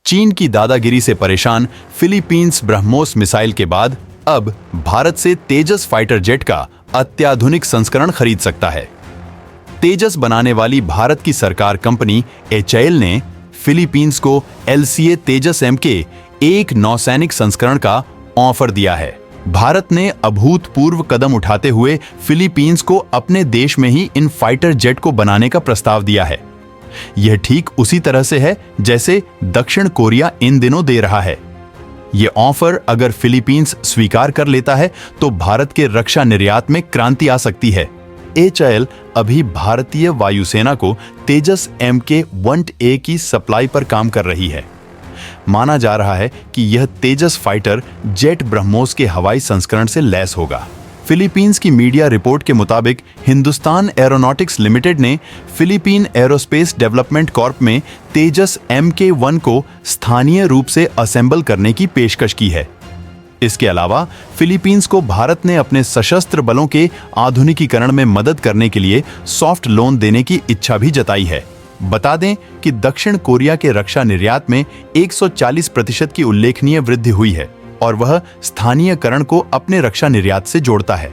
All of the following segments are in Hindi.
चीन की दादागिरी से परेशान फिलीपींस ब्रह्मोस मिसाइल के बाद अब भारत से तेजस फाइटर जेट का अत्याधुनिक संस्करण खरीद सकता है। तेजस बनाने वाली भारत की सरकार कंपनी HAL ने फिलीपींस को LCA तेजस M के एक नौसैनिक संस्करण का ऑफर दिया है। भारत ने अभूतपूर्व कदम उठाते हुए फिलीपींस को अपने देश में ही इन फाइटर जेट को बनाने का प्रस्ताव दिया है। यह ठीक उसी तरह से है जैसे दक्षिण कोरिया इन दिनों दे रहा है। यह ऑफर अगर फिलीपींस स्वीकार कर लेता है तो भारत के रक्षा निर्यात में क्रांति आ सकती है। HAL अभी भारतीय वायुसेना को तेजस MK-1A की सप्लाई पर काम कर रही है। माना जा रहा है कि यह तेजस फाइटर जेट ब्रह्मोस के हवाई संस्करण से लैस होगा। फिलीपींस की मीडिया रिपोर्ट के मुताबिक हिंदुस्तान एरोनॉटिक्स लिमिटेड ने फिलीपीन एरोस्पेस डेवलपमेंट कॉर्प में तेजस MK-1 को स्थानीय रूप से असेंबल करने की पेशकश की है। इसके अलावा फिलीपींस को भारत ने अपने सशस्त्र बलों के आधुनिकीकरण में मदद करने के लिए सॉफ्ट लोन देने की इच्छा भी जताई है। बता दें कि दक्षिण कोरिया के रक्षा निर्यात में 140% की उल्लेखनीय वृद्धि हुई है और वह स्थानीयकरण को अपने रक्षा निर्यात से जोड़ता है।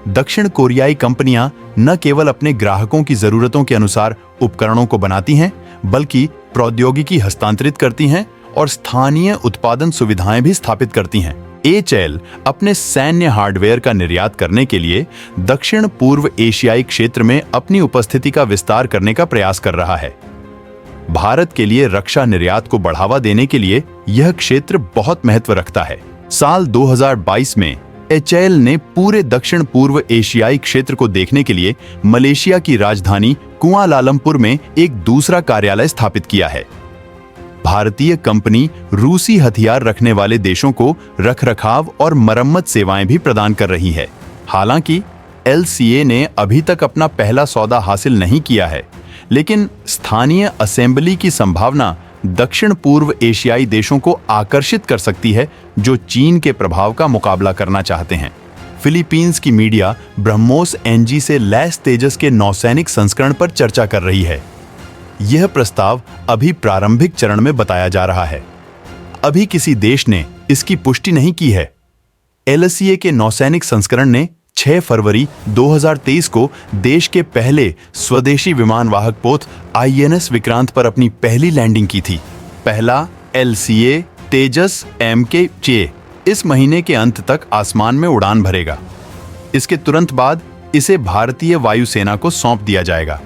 दक्षिण कोरियाई कंपनियां न केवल अपने ग्राहकों की जरूरतों के अनुसार उपकरणों को बनाती हैं, बल्कि प्रौद्योगिकी हस्तांतरित करती हैं और स्थानीय उत्पादन सुविधाएं भी स्थापित करती हैं। HAL अपने सैन्य हार्डवेयर का निर्यात करने के लिए दक्षिण पूर्व एशियाई क्षेत्र में अपनी उपस्थिति का विस्तार करने का प्रयास कर रहा है। भारत के लिए रक्षा निर्यात को बढ़ावा देने के लिए यह क्षेत्र बहुत महत्व रखता है। साल 2022 में HAL ने पूरे दक्षिण पूर्व एशियाई क्षेत्र को देखने के लिए मलेशिया की राजधानी कुआलालंपुर में एक दूसरा कार्यालय स्थापित किया है। भारतीय कंपनी रूसी हथियार रखने वाले देशों को रखरखाव और मरम्मत सेवाएं भी प्रदान कर रही है। हालांकि LCA ने अभी तक अपना पहला सौदा हासिल नहीं किया है, लेकिन स्थानीय असेंबली की संभावना दक्षिण पूर्व एशियाई देशों को आकर्षित कर सकती है, जो चीन के प्रभाव का मुकाबला करना चाहते हैं। फिलीपींस की मीडिया ब्रह्मोस NG से लैस तेजस के नौसैनिक संस्करण पर चर्चा कर रही है। यह प्रस्ताव अभी प्रारंभिक चरण में बताया जा रहा है। अभी किसी देश ने इसकी पुष्टि नहीं की है। LCA के नौसैनिक संस्करण ने 6 फरवरी 2023 को देश के पहले स्वदेशी विमान वाहक पोत INS विक्रांत पर अपनी पहली लैंडिंग की थी। पहला LCA तेजस MK-6 इस महीने के अंत तक आसमान में उड़ान भरेगा। इसके तुरंत बाद इसे भारतीय वायुसेना को सौंप दिया जाएगा।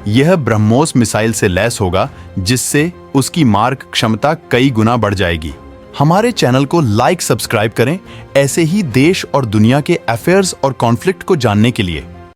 यह ब्रह्मोस मिसाइल से लैस होगा, जिससे उसकी मारक क्षमता कई गुना बढ़ जाएगी। हमारे चैनल को लाइक सब्सक्राइब करें ऐसे ही देश और दुनिया के अफेयर्स और कॉन्फ्लिक्ट को जानने के लिए।